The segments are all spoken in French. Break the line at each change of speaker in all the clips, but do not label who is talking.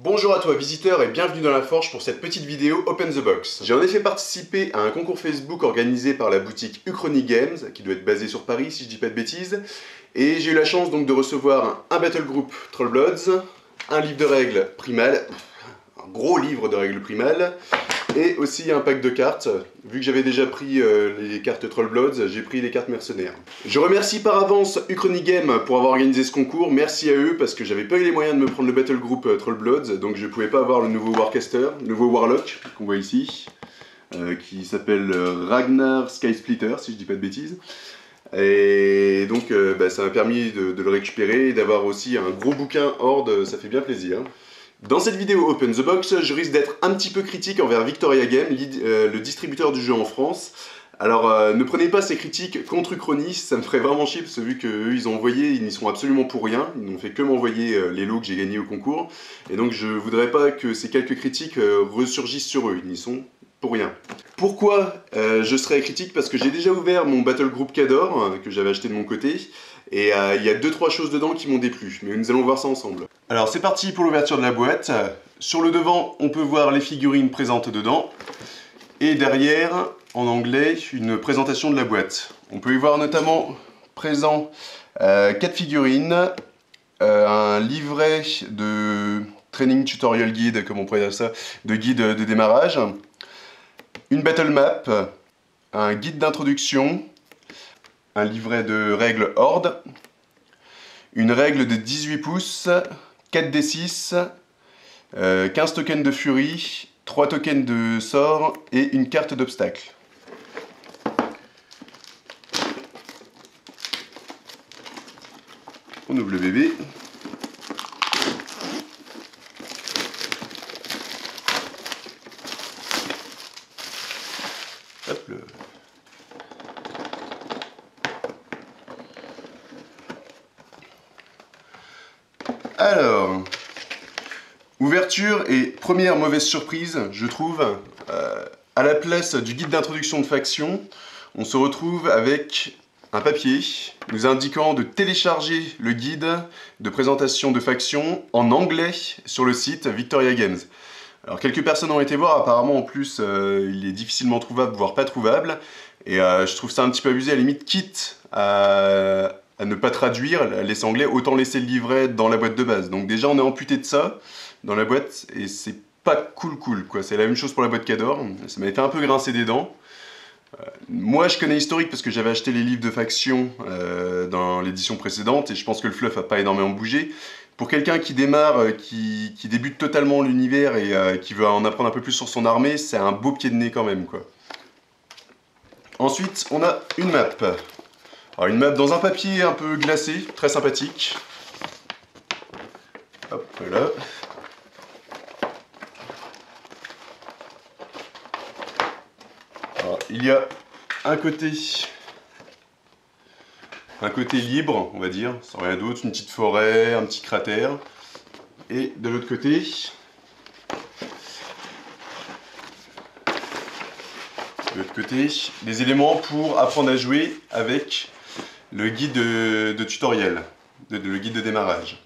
Bonjour à toi visiteur et bienvenue dans la Forge pour cette petite vidéo Open the Box. J'ai en effet participé à un concours Facebook organisé par la boutique Uchronie Games, qui doit être basée sur Paris si je dis pas de bêtises, et j'ai eu la chance donc de recevoir un Battle Group Trollbloods, un livre de règles Primal, un gros livre de règles Primal, et aussi un pack de cartes. Vu que j'avais déjà pris les cartes Trollbloods, j'ai pris les cartes mercenaires. Je remercie par avance Uchronie Games pour avoir organisé ce concours, merci à eux parce que j'avais pas eu les moyens de me prendre le Battle Group Trollbloods, donc je pouvais pas avoir le nouveau Warcaster, le nouveau Warlock qu'on voit ici, qui s'appelle Ragnar Skysplitter si je dis pas de bêtises. Et donc ça m'a permis de le récupérer et d'avoir aussi un gros bouquin Horde, ça fait bien plaisir. Dans cette vidéo Open the Box, je risque d'être un petit peu critique envers Victoria Games, le distributeur du jeu en France. Alors ne prenez pas ces critiques contre Uchronie, ça me ferait vraiment chier parce que vu qu'eux ils ont envoyé, ils n'y sont absolument pour rien, ils n'ont fait que m'envoyer les lots que j'ai gagnés au concours, et donc je voudrais pas que ces quelques critiques ressurgissent sur eux, ils n'y sont pour rien. Pourquoi je serais critique? Parce que j'ai déjà ouvert mon Battle Group Khador, que j'avais acheté de mon côté, et il y a 2-3 choses dedans qui m'ont déplu, mais nous allons voir ça ensemble. Alors c'est parti pour l'ouverture de la boîte. Sur le devant, on peut voir les figurines présentes dedans, et derrière, en anglais, une présentation de la boîte. On peut y voir notamment présent 4 figurines, un livret de training tutorial guide, comme on pourrait dire ça, de guide de démarrage, une battle map, un guide d'introduction, un livret de règles Horde, une règle de 18 pouces, 4d6, 15 tokens de furie, 3 tokens de sort et une carte d'obstacle. On ouvre le bébé. Hop là. Alors, ouverture et première mauvaise surprise, je trouve, à la place du guide d'introduction de faction, on se retrouve avec un papier nous indiquant de télécharger le guide de présentation de faction en anglais sur le site Victoria Games. Alors quelques personnes ont été voir, apparemment en plus il est difficilement trouvable, voire pas trouvable, et je trouve ça un petit peu abusé, à la limite, quitte à ne pas traduire, laisser anglais, autant laisser le livret dans la boîte de base. Donc déjà on est amputé de ça dans la boîte, et c'est pas cool quoi. C'est la même chose pour la boîte Khador, ça m'a fait un peu grincer des dents. Moi je connais l'historique parce que j'avais acheté les livres de faction dans l'édition précédente, et je pense que le fluff a pas énormément bougé. Pour quelqu'un qui démarre, qui débute totalement l'univers et qui veut en apprendre un peu plus sur son armée, c'est un beau pied de nez quand même quoi. Ensuite on a une map. Alors une map dans un papier un peu glacé, très sympathique. Hop là. Alors, il y a un côté libre, on va dire, sans rien d'autre, une petite forêt, un petit cratère. Et de l'autre côté, des éléments pour apprendre à jouer avec le guide de tutoriel, le guide de démarrage.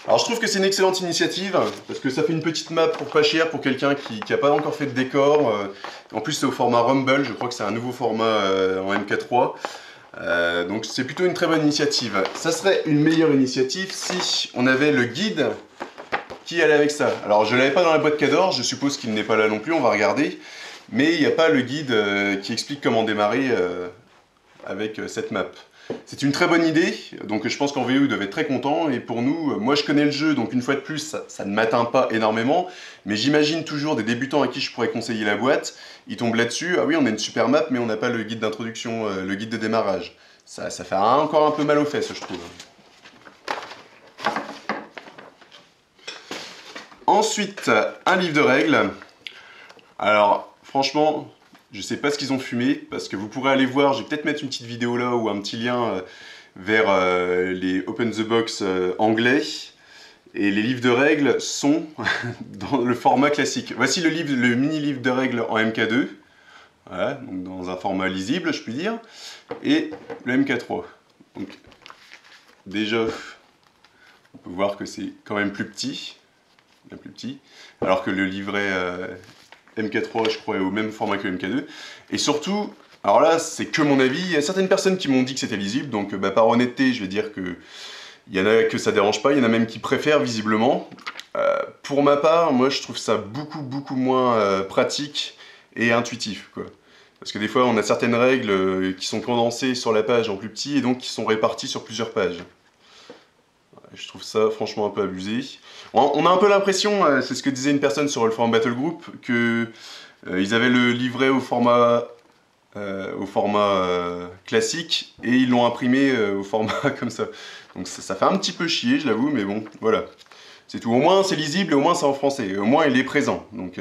Alors je trouve que c'est une excellente initiative, parce que ça fait une petite map pour pas cher pour quelqu'un qui n'a pas encore fait de décor. En plus c'est au format Rumble, je crois que c'est un nouveau format en MK3. Donc c'est plutôt une très bonne initiative. Ça serait une meilleure initiative si on avait le guide qui allait avec ça. Alors je ne l'avais pas dans la boîte Khador, je suppose qu'il n'est pas là non plus, on va regarder. Mais il n'y a pas le guide qui explique comment démarrer avec cette map. C'est une très bonne idée, donc je pense qu'en VE ils doivent être très contents, et pour nous, moi je connais le jeu, donc une fois de plus, ça ne m'atteint pas énormément, mais j'imagine toujours des débutants à qui je pourrais conseiller la boîte, ils tombent là-dessus, ah oui on a une super map, mais on n'a pas le guide d'introduction, le guide de démarrage. Ça fait encore un peu mal aux fesses, je trouve. Ensuite, un livre de règles. Alors, franchement, je sais pas ce qu'ils ont fumé, parce que vous pourrez aller voir, je vais peut-être mettre une petite vidéo là ou un petit lien vers les Open the Box anglais. Et les livres de règles sont dans le format classique. Voici le mini-livre de règles en MK2. Voilà, donc dans un format lisible, je puis dire. Et le MK3. Donc, déjà, on peut voir que c'est quand même plus petit. bien plus petit, alors que le livret MK3, je crois, est au même format que MK2. Et surtout, alors là, c'est que mon avis, il y a certaines personnes qui m'ont dit que c'était lisible, donc par honnêteté, je vais dire que il y en a que ça dérange pas, il y en a même qui préfèrent visiblement. Pour ma part, moi je trouve ça beaucoup moins pratique et intuitif, quoi. Parce que des fois on a certaines règles qui sont condensées sur la page en plus petit et donc qui sont réparties sur plusieurs pages. Je trouve ça franchement un peu abusé. On a un peu l'impression, c'est ce que disait une personne sur le forum Battle Group, que ils avaient le livret au format classique et ils l'ont imprimé au format comme ça. Donc ça fait un petit peu chier, je l'avoue, mais bon, voilà. C'est tout. Au moins c'est lisible et au moins c'est en français. Et au moins il est présent. Donc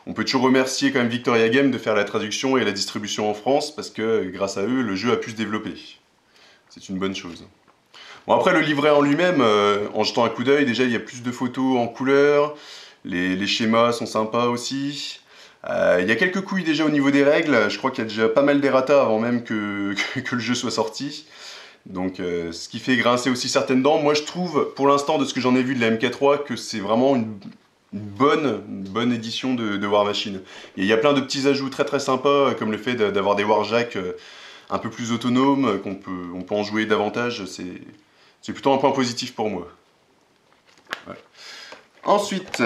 on peut toujours remercier quand même Victoria Game de faire la traduction et la distribution en France parce que grâce à eux, le jeu a pu se développer. C'est une bonne chose. Bon, après le livret en lui-même, en jetant un coup d'œil, déjà il y a plus de photos en couleur, les schémas sont sympas aussi. Il y a quelques couilles déjà au niveau des règles, je crois qu'il y a déjà pas mal d'errata avant même que le jeu soit sorti. Donc ce qui fait grincer aussi certaines dents. Moi je trouve, pour l'instant, de ce que j'en ai vu de la MK3, que c'est vraiment une bonne édition de War Machine. Et il y a plein de petits ajouts très sympas, comme le fait d'avoir des Warjack un peu plus autonomes, on peut en jouer davantage, c'est plutôt un point positif pour moi. Ouais. Ensuite,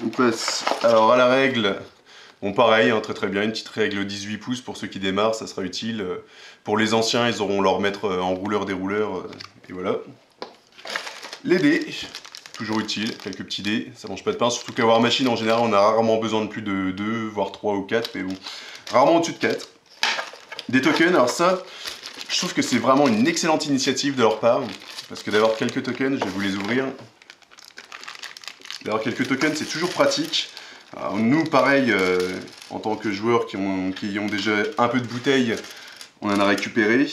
on passe alors à la règle. Bon pareil, hein, très bien, une petite règle 18 pouces pour ceux qui démarrent, ça sera utile. Pour les anciens, ils auront leur mettre en rouleur-dérouleur, et voilà. Les dés, toujours utile, quelques petits dés, ça mange pas de pain, surtout qu'à War Machine, en général, on a rarement besoin de plus de 2, voire 3 ou 4, mais bon, rarement au-dessus de 4. Des tokens, alors ça, je trouve que c'est vraiment une excellente initiative de leur part, parce que d'avoir quelques tokens, je vais vous les ouvrir. D'avoir quelques tokens, c'est toujours pratique. Alors nous, pareil, en tant que joueurs qui ont déjà un peu de bouteilles, on en a récupéré.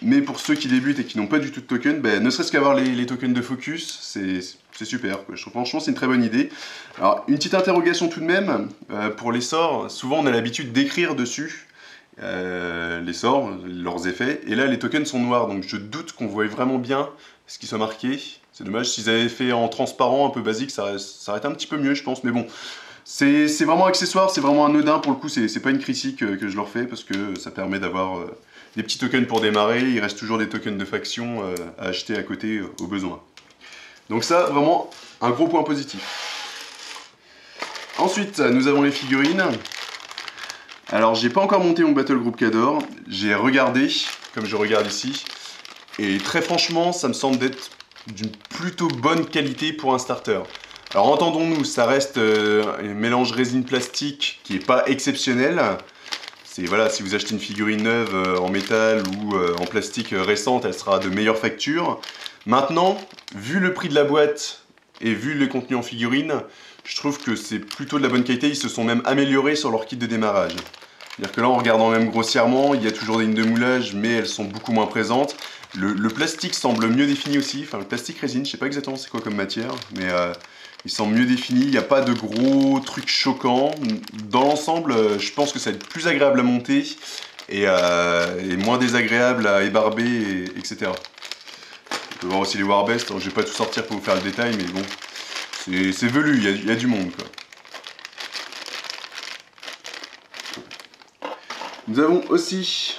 Mais pour ceux qui débutent et qui n'ont pas du tout de tokens, ben, ne serait-ce qu'avoir les tokens de focus, c'est super, quoi. Je trouve franchement c'est une très bonne idée. Alors une petite interrogation tout de même, pour les sorts, souvent on a l'habitude d'écrire dessus les sorts, leurs effets, et là les tokens sont noirs, donc je doute qu'on voit vraiment bien ce qui soit marqué. C'est dommage, s'ils avaient fait en transparent un peu basique, ça aurait été un petit peu mieux je pense, mais bon. C'est vraiment accessoire, c'est vraiment anodin pour le coup, c'est pas une critique que je leur fais, parce que ça permet d'avoir des petits tokens pour démarrer, il reste toujours des tokens de faction à acheter à côté au besoin. Donc ça, vraiment, un gros point positif. Ensuite, nous avons les figurines. Alors, j'ai pas encore monté mon Battle Group Khador, j'ai regardé, comme je regarde ici, et très franchement, ça me semble d'être d'une plutôt bonne qualité pour un starter. Alors entendons-nous, ça reste un mélange résine plastique qui n'est pas exceptionnel. C'est voilà, si vous achetez une figurine neuve en métal ou en plastique récente, elle sera de meilleure facture. Maintenant, vu le prix de la boîte et vu le contenu en figurine, je trouve que c'est plutôt de la bonne qualité. Ils se sont même améliorés sur leur kit de démarrage. C'est-à-dire que là, en regardant même grossièrement, il y a toujours des lignes de moulage, mais elles sont beaucoup moins présentes. Le plastique semble mieux défini aussi. Enfin, le plastique résine, je sais pas exactement c'est quoi comme matière, mais il semble mieux défini. Il n'y a pas de gros trucs choquants. Dans l'ensemble, je pense que ça va être plus agréable à monter et moins désagréable à ébarber, etc. On peut voir aussi les Warbest. Alors, je vais pas tout sortir pour vous faire le détail, mais bon, c'est velu, il y a du monde, quoi. Nous avons aussi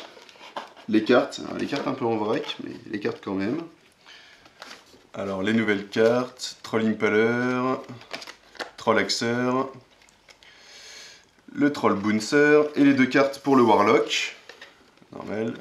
les cartes. Alors, les cartes un peu en vrac, mais les cartes quand même. Alors les nouvelles cartes, Troll Impaler, Troll Axer, le Troll Bouncer et les deux cartes pour le Warlock. Normal.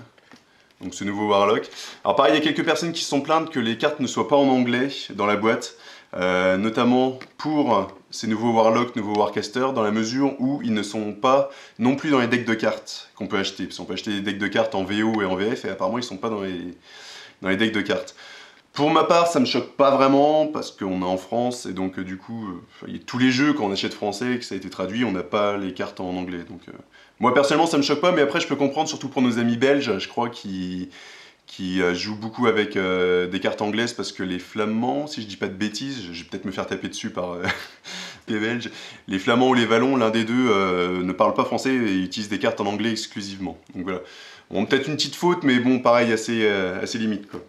Donc ce nouveau Warlock. Alors pareil, il y a quelques personnes qui se sont plaintes que les cartes ne soient pas en anglais dans la boîte. Notamment pour ces nouveaux Warlock, nouveaux Warcaster, dans la mesure où ils ne sont pas non plus dans les decks de cartes qu'on peut acheter. Parce qu'on peut acheter des decks de cartes en VO et en VF, et apparemment ils ne sont pas dans les decks de cartes. Pour ma part, ça me choque pas vraiment, parce qu'on est en France, et donc du coup, tous les jeux, quand on achète français et que ça a été traduit, on n'a pas les cartes en anglais. Donc, moi personnellement, ça me choque pas, mais après je peux comprendre, surtout pour nos amis belges, je crois, qui jouent beaucoup avec des cartes anglaises, parce que les Flamands, si je dis pas de bêtises, je vais peut-être me faire taper dessus par les Belges, les Flamands ou les Wallons, l'un des deux ne parle pas français et utilisent des cartes en anglais exclusivement. Donc voilà. Bon, peut-être une petite faute, mais bon, pareil, assez limite, quoi.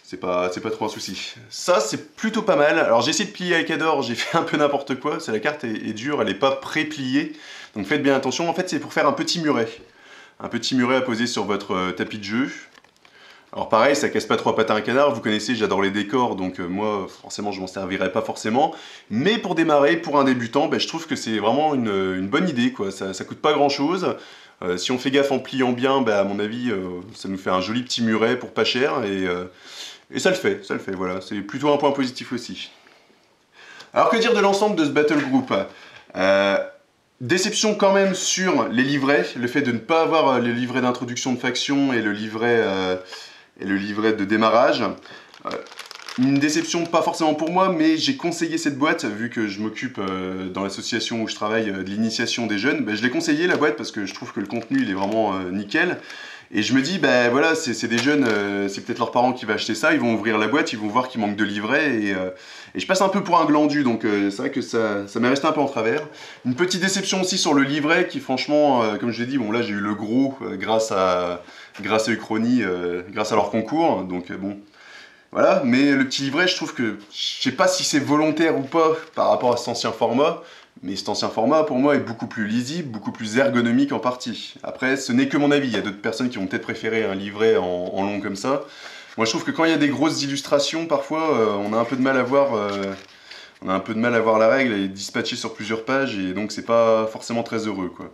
c'est pas trop un souci. Ça, c'est plutôt pas mal. Alors j'ai essayé de plier avec Ador, j'ai fait un peu n'importe quoi. La carte est dure, elle est pas pré-pliée. Donc faites bien attention. En fait, c'est pour faire un petit muret. Un petit muret à poser sur votre tapis de jeu. Alors pareil, ça casse pas trois pattes à un canard. Vous connaissez, j'adore les décors. Donc moi, forcément, je m'en servirais pas forcément. Mais pour démarrer, pour un débutant, je trouve que c'est vraiment une bonne idée, quoi. Ça coûte pas grand-chose. Si on fait gaffe en pliant bien, à mon avis, ça nous fait un joli petit muret pour pas cher. Et ça le fait, voilà. C'est plutôt un point positif aussi. Alors que dire de l'ensemble de ce Battle Group? Déception quand même sur les livrets, le fait de ne pas avoir le livret d'introduction de faction et le livret de démarrage. Une déception pas forcément pour moi, mais j'ai conseillé cette boîte, vu que je m'occupe dans l'association où je travaille de l'initiation des jeunes. Je l'ai conseillé la boîte parce que je trouve que le contenu il est vraiment nickel. Et je me dis, voilà, c'est des jeunes, c'est peut-être leurs parents qui vont acheter ça, ils vont ouvrir la boîte, ils vont voir qu'il manque de livret, et je passe un peu pour un glandu, donc c'est vrai que ça m'est resté un peu en travers. Une petite déception aussi sur le livret, qui franchement, comme je l'ai dit, bon là j'ai eu le gros grâce à Uchronie, grâce à leur concours, donc bon, voilà, mais le petit livret, je trouve que, je sais pas si c'est volontaire ou pas par rapport à cet ancien format, mais cet ancien format, pour moi, est beaucoup plus lisible, beaucoup plus ergonomique en partie. Après, ce n'est que mon avis. Il y a d'autres personnes qui vont peut-être préférer un livret en long comme ça. Moi, je trouve que quand il y a des grosses illustrations, parfois, on a un peu de mal à voir, la règle et dispatcher sur plusieurs pages, et donc c'est pas forcément très heureux, quoi.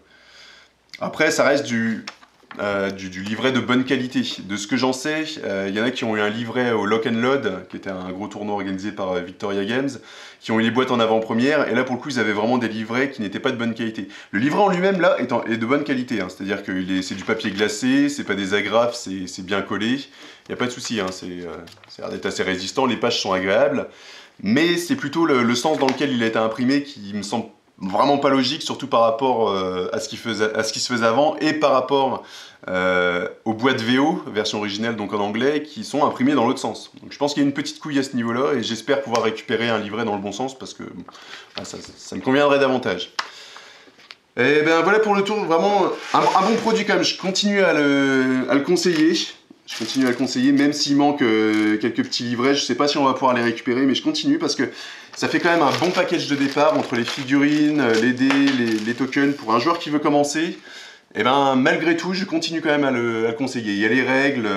Après, ça reste du livret de bonne qualité. De ce que j'en sais, il y en a qui ont eu un livret au Lock and Load, qui était un gros tournoi organisé par Victoria Games, qui ont eu les boîtes en avant-première, et là pour le coup ils avaient vraiment des livrets qui n'étaient pas de bonne qualité. Le livret en lui-même là est de bonne qualité, hein. C'est-à-dire que c'est du papier glacé, c'est pas des agrafes, c'est bien collé, il n'y a pas de souci, hein. Ça a l'air d'être assez résistant, les pages sont agréables, mais c'est plutôt le sens dans lequel il a été imprimé qui me semble vraiment pas logique, surtout par rapport à ce qui se faisait avant, et par rapport aux boîtes VO, version originale donc en anglais, qui sont imprimées dans l'autre sens. Donc je pense qu'il y a une petite couille à ce niveau-là, et j'espère pouvoir récupérer un livret dans le bon sens, parce que ça me conviendrait davantage. Et ben voilà pour le tour, vraiment un bon produit quand même, je continue à le conseiller. Je continue à le conseiller, même s'il manque quelques petits livrets. Je sais pas si on va pouvoir les récupérer, mais je continue parce que ça fait quand même un bon package de départ entre les figurines, les dés, les tokens. Pour un joueur qui veut commencer, et ben malgré tout, je continue quand même à le conseiller. Il y a les règles,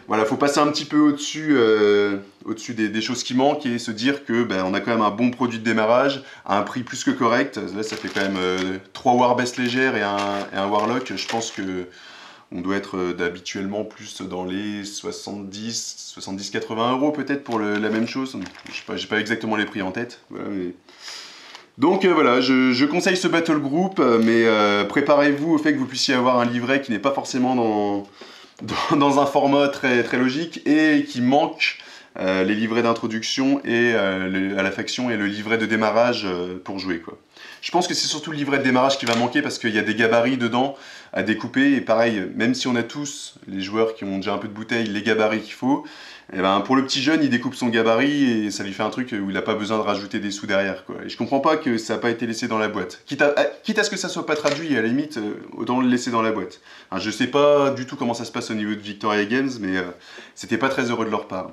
voilà, faut passer un petit peu au-dessus des choses qui manquent et se dire que on a quand même un bon produit de démarrage à un prix plus que correct. Là, ça fait quand même 3 Warbest légères et un Warlock. Je pense que on doit être habituellement plus dans les 70-80 € peut-être pour la même chose. J'ai pas exactement les prix en tête. Voilà, mais... Donc voilà, je conseille ce Battle Group, mais préparez-vous au fait que vous puissiez avoir un livret qui n'est pas forcément dans un format très, très logique et qui manque les livrets d'introduction et à la faction et le livret de démarrage pour jouer, quoi. Je pense que c'est surtout le livret de démarrage qui va manquer parce qu'il y a des gabarits dedans à découper, et pareil, même si on a tous, les joueurs qui ont déjà un peu de bouteille, les gabarits qu'il faut, et pour le petit jeune, il découpe son gabarit et ça lui fait un truc où il n'a pas besoin de rajouter des sous derrière, quoi. Et je comprends pas que ça n'a pas été laissé dans la boîte. Quitte à ce que ça soit pas traduit, à la limite, autant le laisser dans la boîte. Alors, je sais pas du tout comment ça se passe au niveau de Victoria Games, mais c'était pas très heureux de leur part.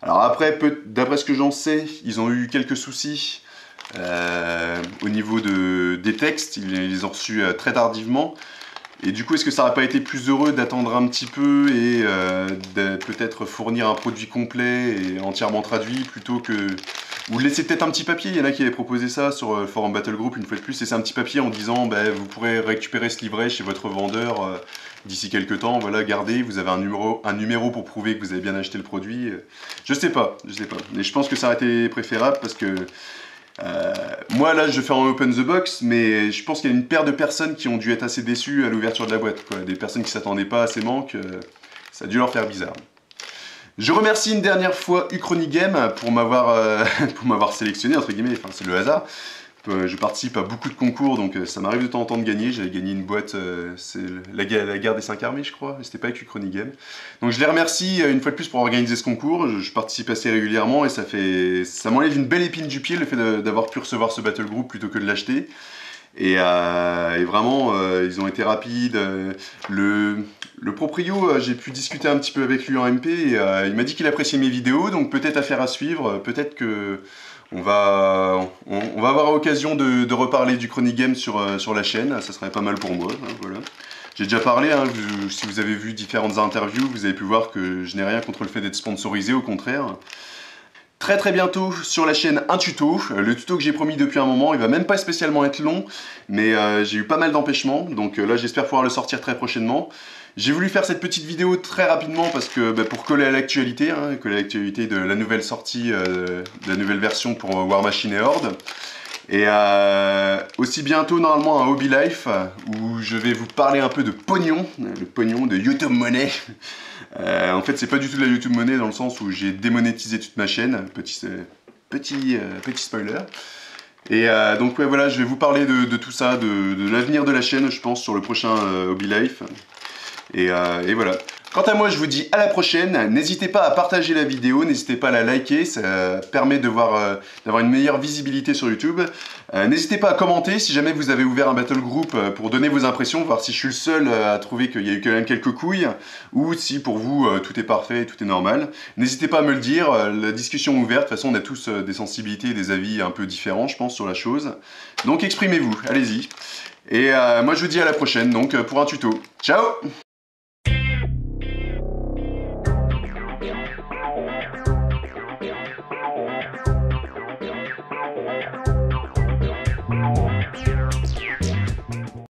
Alors après, d'après ce que j'en sais, ils ont eu quelques soucis au niveau des textes, ils les ont reçus très tardivement. Et du coup, est-ce que ça n'aurait pas été plus heureux d'attendre un petit peu et de peut-être fournir un produit complet et entièrement traduit plutôt que... Ou laisser peut-être un petit papier, il y en a qui avaient proposé ça sur le forum Battle Group une fois de plus, et c'est un petit papier en disant vous pourrez récupérer ce livret chez votre vendeur d'ici quelques temps, voilà, gardez, vous avez un numéro pour prouver que vous avez bien acheté le produit. Je sais pas. Mais je pense que ça aurait été préférable parce que... moi là je fais en open the box, mais je pense qu'il y a une paire de personnes qui ont dû être assez déçues à l'ouverture de la boîte, quoi. Des personnes qui s'attendaient pas à ces manques, ça a dû leur faire bizarre. Je remercie une dernière fois Uchronie Game pour m'avoir sélectionné, entre guillemets, enfin c'est le hasard. Je participe à beaucoup de concours, donc ça m'arrive de temps en temps de gagner. J'avais gagné une boîte, c'est la guerre des 5 armées, je crois, c'était pas avec Uchronie Game. Donc je les remercie une fois de plus pour organiser ce concours. Je participe assez régulièrement et ça m'enlève une belle épine du pied le fait d'avoir pu recevoir ce Battle Group plutôt que de l'acheter. Et vraiment, ils ont été rapides. Le proprio, j'ai pu discuter un petit peu avec lui en MP, et il m'a dit qu'il appréciait mes vidéos, donc peut-être affaire à suivre, peut-être que on va avoir l'occasion de reparler du Chronic Game sur la chaîne, ça serait pas mal pour moi, hein, voilà. J'ai déjà parlé, hein, si vous avez vu différentes interviews, vous avez pu voir que je n'ai rien contre le fait d'être sponsorisé, au contraire. Très bientôt sur la chaîne un tuto, le tuto que j'ai promis depuis un moment, il va même pas spécialement être long, mais j'ai eu pas mal d'empêchements, donc là j'espère pouvoir le sortir très prochainement. J'ai voulu faire cette petite vidéo très rapidement parce que pour coller à l'actualité, hein, coller à l'actualité de la nouvelle sortie, de la nouvelle version pour War Machine et Horde. Et aussi bientôt normalement un Hobby Life où je vais vous parler un peu de pognon, le pognon de YouTube Money. En fait c'est pas du tout de la YouTube Money dans le sens où j'ai démonétisé toute ma chaîne, petit spoiler. Et donc ouais, voilà, je vais vous parler de tout ça, de l'avenir de la chaîne je pense sur le prochain Hobby Life. Et voilà. Quant à moi, je vous dis à la prochaine. N'hésitez pas à partager la vidéo, n'hésitez pas à la liker, ça permet d'avoir une meilleure visibilité sur YouTube. N'hésitez pas à commenter si jamais vous avez ouvert un battle group pour donner vos impressions, voir si je suis le seul à trouver qu'il y a eu quand même quelques couilles, ou si pour vous tout est parfait, tout est normal. N'hésitez pas à me le dire, la discussion est ouverte, de toute façon on a tous des sensibilités et des avis un peu différents je pense sur la chose. Donc exprimez-vous, allez-y. Et moi je vous dis à la prochaine donc pour un tuto. Ciao!